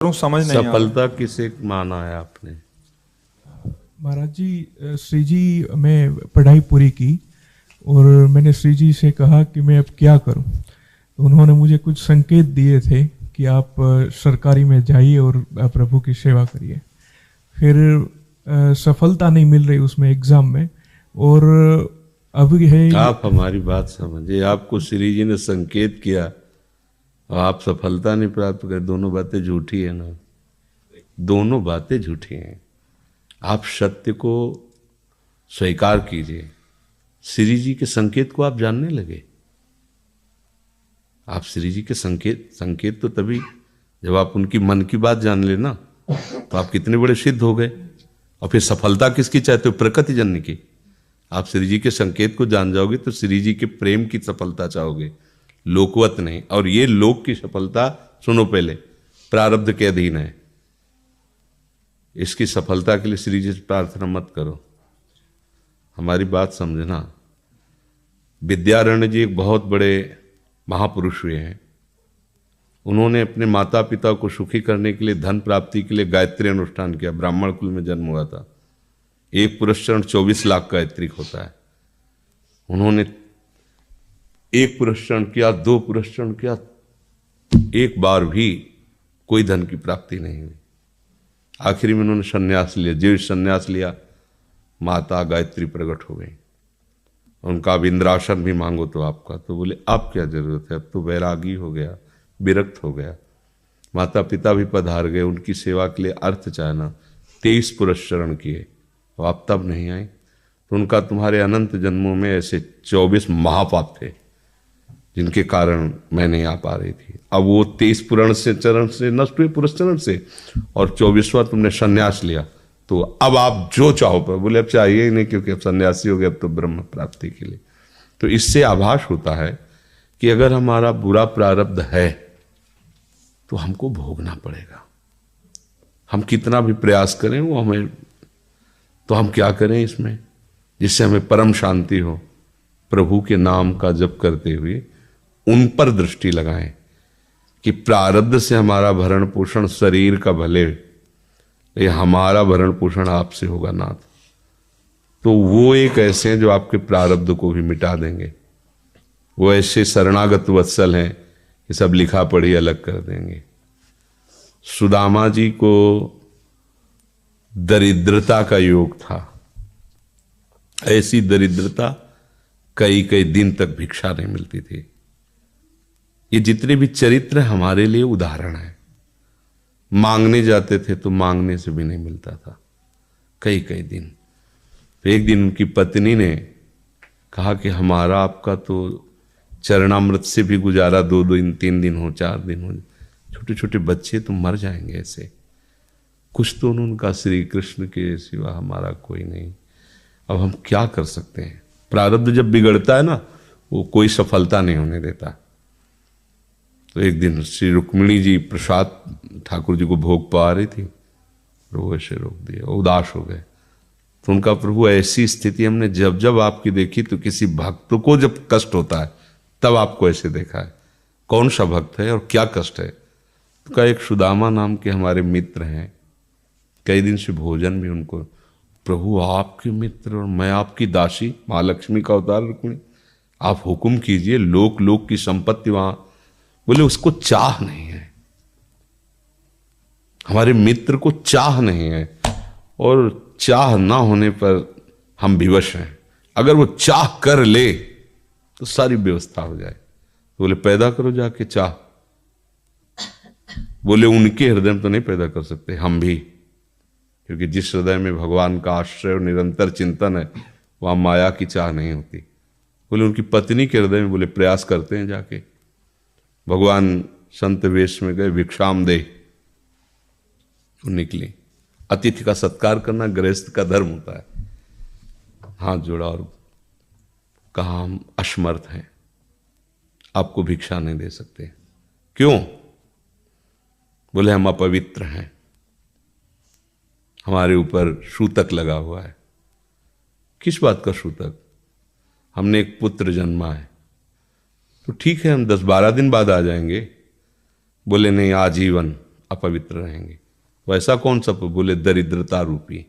समझ नहीं आ रहा। सफलता किसे माना है आपने? महाराज जी, श्री जी, मैं पढ़ाई पूरी की और मैंने श्री जी से कहा कि मैं अब क्या करूं। तो उन्होंने मुझे कुछ संकेत दिए थे कि आप सरकारी में जाइए और प्रभु की सेवा करिए। फिर सफलता नहीं मिल रही उसमें एग्ज़ाम में, और अब है। आप हमारी बात समझिए। आपको श्री जी ने संकेत किया और आप सफलता नहीं प्राप्त कर, दोनों बातें झूठी है ना। दोनों बातें झूठी हैं। आप सत्य को स्वीकार कीजिए। श्री जी के संकेत को आप जानने लगे। आप श्री जी के संकेत तो तभी जब आप उनकी मन की बात जान लेना, तो आप कितने बड़े सिद्ध हो गए। और फिर सफलता किसकी चाहते हो? प्रकृति जन्य की। आप श्री जी के संकेत को जान जाओगे तो श्री जी के प्रेम की सफलता चाहोगे, लोकवत नहीं। और ये लोक की सफलता, सुनो पहले, प्रारब्ध के अधीन है। इसकी सफलता के लिए श्री जी से प्रार्थना मत करो। हमारी बात समझना। विद्यारण्य जी एक बहुत बड़े महापुरुष हुए हैं। उन्होंने अपने माता पिता को सुखी करने के लिए, धन प्राप्ति के लिए गायत्री अनुष्ठान किया। ब्राह्मण कुल में जन्म हुआ था। एक पुरस्चरण 24 लाख गायत्री होता है। उन्होंने एक पुरस्चरण किया, 2 पुरस्चरण किया, एक बार भी कोई धन की प्राप्ति नहीं हुई। आखिरी में उन्होंने संन्यास लिया। जीव संन्यास लिया, माता गायत्री प्रकट हो गई। उनका अब इंद्रासन भी मांगो तो आपका, तो बोले अब क्या जरूरत है, अब तो वैरागी हो गया, विरक्त हो गया। माता पिता भी पधार गए, उनकी सेवा के लिए अर्थ चाहना। 23 पुरस्चरण किए, तो आप तब नहीं आए। तो उनका तुम्हारे अनंत जन्मों में ऐसे 24 महापाप थे जिनके कारण मैं नहीं आ पा रही थी। अब वो 23 पुराण से चरण से नष्ट हुए, पुरस्चरण से, और 24वां तुमने संन्यास लिया। तो अब आप जो चाहो पर, बोले अब चाहिए ही नहीं, क्योंकि अब सन्यासी हो गए, अब तो ब्रह्म प्राप्ति के लिए। तो इससे आभास होता है कि अगर हमारा बुरा प्रारब्ध है तो हमको भोगना पड़ेगा। हम कितना भी प्रयास करें वो हमें, तो हम क्या करें इसमें जिससे हमें परम शांति हो? प्रभु के नाम का जप करते हुए उन पर दृष्टि लगाएं कि प्रारब्ध से हमारा भरण पोषण शरीर का भले, ये हमारा भरण पोषण आपसे होगा नाथ। तो वो एक ऐसे हैं जो आपके प्रारब्ध को भी मिटा देंगे। वो ऐसे शरणागत वत्सल हैं कि सब लिखा पढ़ी अलग कर देंगे। सुदामा जी को दरिद्रता का योग था। ऐसी दरिद्रता, कई कई दिन तक भिक्षा नहीं मिलती थी। ये जितने भी चरित्र हमारे लिए उदाहरण है। मांगने जाते थे तो मांगने से भी नहीं मिलता था, कई कई दिन। तो एक दिन उनकी पत्नी ने कहा कि हमारा आपका तो चरणामृत से भी गुजारा 2 दिन 3 दिन हो, 4 दिन हो, छोटे छोटे बच्चे तो मर जाएंगे ऐसे। कुछ तो उनका श्री कृष्ण के सिवा हमारा कोई नहीं। अब हम क्या कर सकते हैं? प्रारब्ध जब बिगड़ता है ना, वो कोई सफलता नहीं होने देता। तो एक दिन श्री रुक्मिणी जी प्रसाद ठाकुर जी को भोग पा रही थी, प्रभु ऐसे रोक दिया, उदास हो गए। तो उनका, प्रभु ऐसी स्थिति हमने जब जब आपकी देखी, तो किसी भक्त को जब कष्ट होता है तब आपको ऐसे देखा है। कौन सा भक्त है और क्या कष्ट है? तो का एक सुदामा नाम के हमारे मित्र हैं, कई दिन से भोजन भी उनको। प्रभु आपके मित्र और मैं आपकी दासी, महालक्ष्मी का अवतार रुक्मिणी, आप हुक्म कीजिए, लोक लोक की संपत्ति वहां। बोले उसको चाह नहीं है, हमारे मित्र को चाह नहीं है, और चाह ना होने पर हम विवश हैं। अगर वो चाह कर ले तो सारी व्यवस्था हो जाए। तो बोले पैदा करो जाके चाह। बोले उनके हृदय में तो नहीं पैदा कर सकते, हम भी, क्योंकि जिस हृदय में भगवान का आश्रय और निरंतर चिंतन है, वहां माया की चाह नहीं होती। बोले उनकी पत्नी के हृदय में, बोले प्रयास करते हैं जाके। भगवान संत वेश में गए, भिक्षाम दे, वो निकली। अतिथि का सत्कार करना गृहस्थ का धर्म होता है। हाथ जोड़ा और कहा हम असमर्थ हैं, आपको भिक्षा नहीं दे सकते। क्यों? बोले हम अपवित्र हैं, हमारे ऊपर सूतक लगा हुआ है। किस बात का सूतक? हमने एक पुत्र जन्मा है। तो ठीक है, हम 10-12 दिन बाद आ जाएंगे। बोले नहीं, आजीवन अपवित्र रहेंगे। तो ऐसा कौन सा? बोले दरिद्रता रूपी।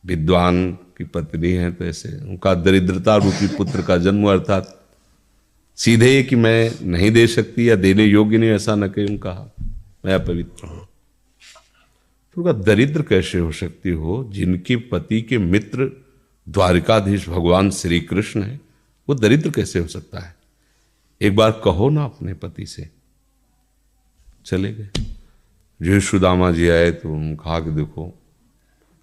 विद्वान की पत्नी है तो ऐसे उनका दरिद्रता रूपी पुत्र का जन्म, अर्थात सीधे कि मैं नहीं दे सकती या देने योग्य नहीं, ऐसा न कहीं कहा, मैं अपवित्र हूं। तो उनका दरिद्र कैसे हो सकती हो? जिनके पति के मित्र द्वारिकाधीश भगवान श्री कृष्ण है, वो दरिद्र कैसे हो सकता है? एक बार कहो ना अपने पति से। चले गए। जो सुदामा जी आए तो उन्होंने कहा कि देखो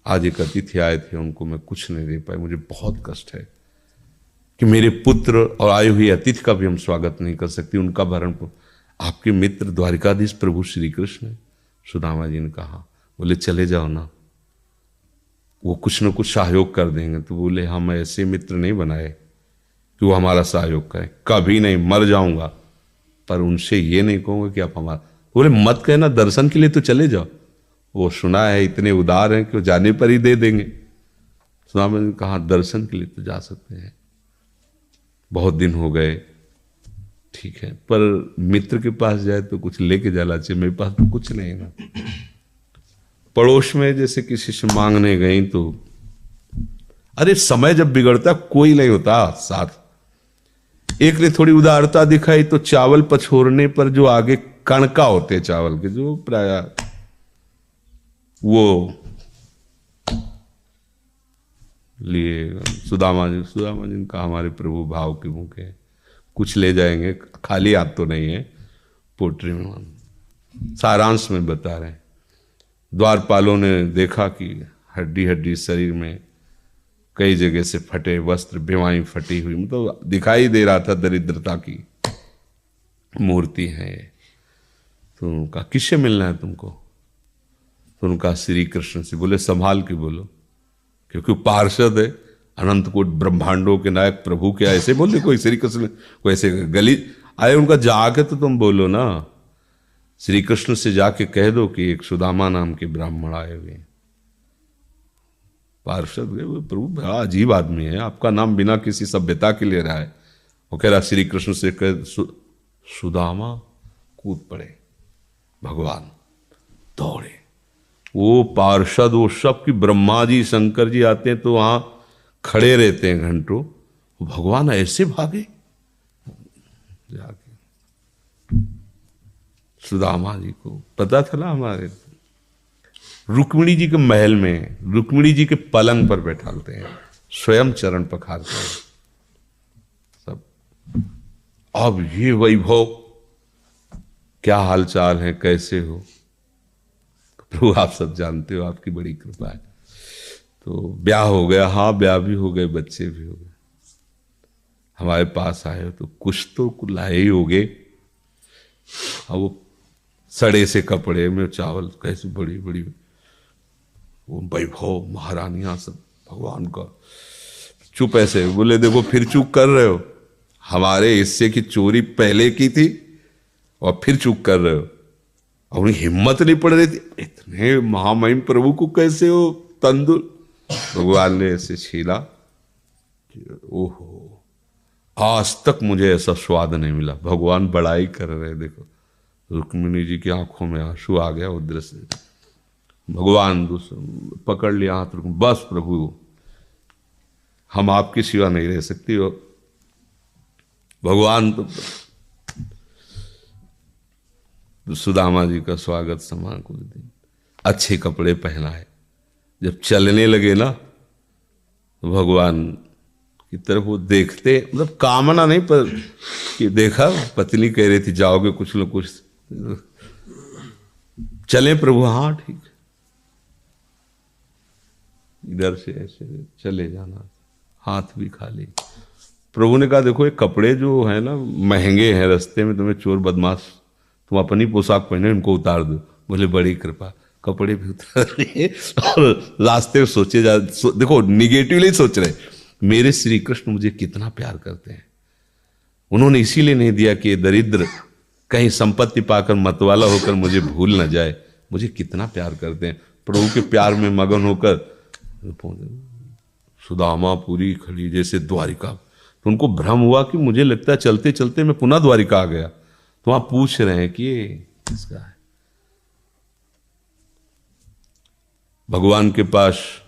आज एक अतिथि आए थे, उनको मैं कुछ नहीं दे पाई, मुझे बहुत कष्ट है कि मेरे पुत्र और आए हुए अतिथि का भी हम स्वागत नहीं कर सकते, उनका भरण आपके मित्र द्वारिकाधीश प्रभु श्री कृष्ण है। सुदामा जी ने कहा, बोले चले जाओ ना, वो कुछ न कुछ सहयोग कर देंगे। तो बोले हम ऐसे मित्र नहीं बनाए कि वो हमारा सहयोग करें, कभी नहीं, मर जाऊंगा पर उनसे ये नहीं कहूंगा कि आप हमारा। बोले मत कहना, दर्शन के लिए तो चले जाओ, वो सुना है इतने उदार हैं कि वो जाने पर ही दे देंगे। सुदामा जी ने कहा दर्शन के लिए तो जा सकते हैं, बहुत दिन हो गए, ठीक है, पर मित्र के पास जाए तो कुछ लेके जाना चाहिए, मेरे पास तो कुछ नहीं ना। पड़ोस में जैसे किसी से मांगने गई तो, अरे समय जब बिगड़ता कोई नहीं होता साथ। एक ने थोड़ी उदारता दिखाई तो चावल पछोरने पर जो आगे कणका होते चावल के, जो प्राय वो लिए सुदामा जी ने कहा हमारे प्रभु भाव के भूखे हैं, कुछ ले जाएंगे, खाली हाथ तो नहीं है। पोट्री में सारांश में बता रहे हैं, द्वारपालों ने देखा कि हड्डी हड्डी शरीर में कई जगह से फटे वस्त्र, बेवाई फटी हुई, मतलब दिखाई दे रहा था दरिद्रता की मूर्ति है। तो उनका किससे मिलना है तुमको? तो उनका श्री कृष्ण से। बोले संभाल के बोलो, क्योंकि पार्षद है, अनंत कोट ब्रह्मांडों के नायक प्रभु के ऐसे बोले कोई श्री कृष्ण कोई ऐसे गली आए, उनका जाके तो तुम बोलो ना, श्री कृष्ण से जाके कह दो कि एक सुदामा नाम के ब्राह्मण आए हुए हैं। पार्षद गए, वो प्रभु बड़ा अजीब आदमी है, आपका नाम बिना किसी सभ्यता के ले रहा है। वो कह रहा श्री कृष्ण से कह, सुदामा कूद पड़े, भगवान दौड़े। वो पार्षद वो सब की ब्रह्मा जी शंकर जी आते हैं तो वहां खड़े रहते हैं घंटों, भगवान ऐसे भागे जाके। सुदामा जी को पता था ना, हमारे रुक्मिणी जी के महल में रुक्मिणी जी के पलंग पर बैठाते हैं, स्वयं चरण पखारते हैं सब। अब ये वैभव, क्या हालचाल है, कैसे हो? प्रभु आप सब जानते हो, आपकी बड़ी कृपा है। तो ब्याह हो गया, हाँ ब्याह भी हो गए, बच्चे भी हो गए। हमारे पास आए हो तो कुछ तो लाए ही होगे। अब वो सड़े से कपड़े में चावल, कैसे बड़ी बड़ी वो वैभव, महारानियां सब भगवान का। चुप ऐसे बोले, देखो फिर चूक कर रहे हो, हमारे हिस्से की चोरी पहले की थी और फिर चूक कर रहे हो। और उन्हें हिम्मत नहीं पड़ रही थी, इतने महामहिम प्रभु को कैसे हो तंदुल। भगवान ने ऐसे छीला, ओहो आज तक मुझे ऐसा स्वाद नहीं मिला। भगवान बड़ाई कर रहे, देखो रुक्मिणी जी की आंखों में आंसू आ गया उधर से। भगवान पकड़ लिया हाथ, बस प्रभु हम आपके सिवा नहीं रह सकती हो। भगवान तो सुदामा जी का स्वागत समान कुछ दिन, अच्छे कपड़े पहनाए। जब चलने लगे ना तो भगवान की तरफ वो देखते, मतलब कामना नहीं पर कि देखा पत्नी कह रही थी जाओगे कुछ न कुछ, चले प्रभु, हाँ ठीक, इधर से ऐसे चले जाना, हाथ भी खाली। प्रभु ने कहा देखो ये कपड़े जो है ना महंगे हैं, रास्ते में तुम्हें चोर बदमाश, तुम अपनी पोशाक पहने इनको उतार दो। बोले बड़ी कृपा, कपड़े भी उतार रहे और रास्ते में सोचे देखो निगेटिवली सोच रहे, मेरे श्री कृष्ण मुझे कितना प्यार करते हैं। उन्होंने इसीलिए नहीं दिया कि दरिद्र कहीं संपत्ति पाकर मतवाला होकर मुझे भूल न जाए, मुझे कितना प्यार करते हैं। प्रभु के प्यार में मगन होकर सुदामा पूरी खड़ी जैसे द्वारिका। तो उनको भ्रम हुआ कि मुझे लगता है चलते चलते मैं पुनः द्वारिका आ गया। तो वहां पूछ रहे हैं कि ये किसका है, भगवान के पास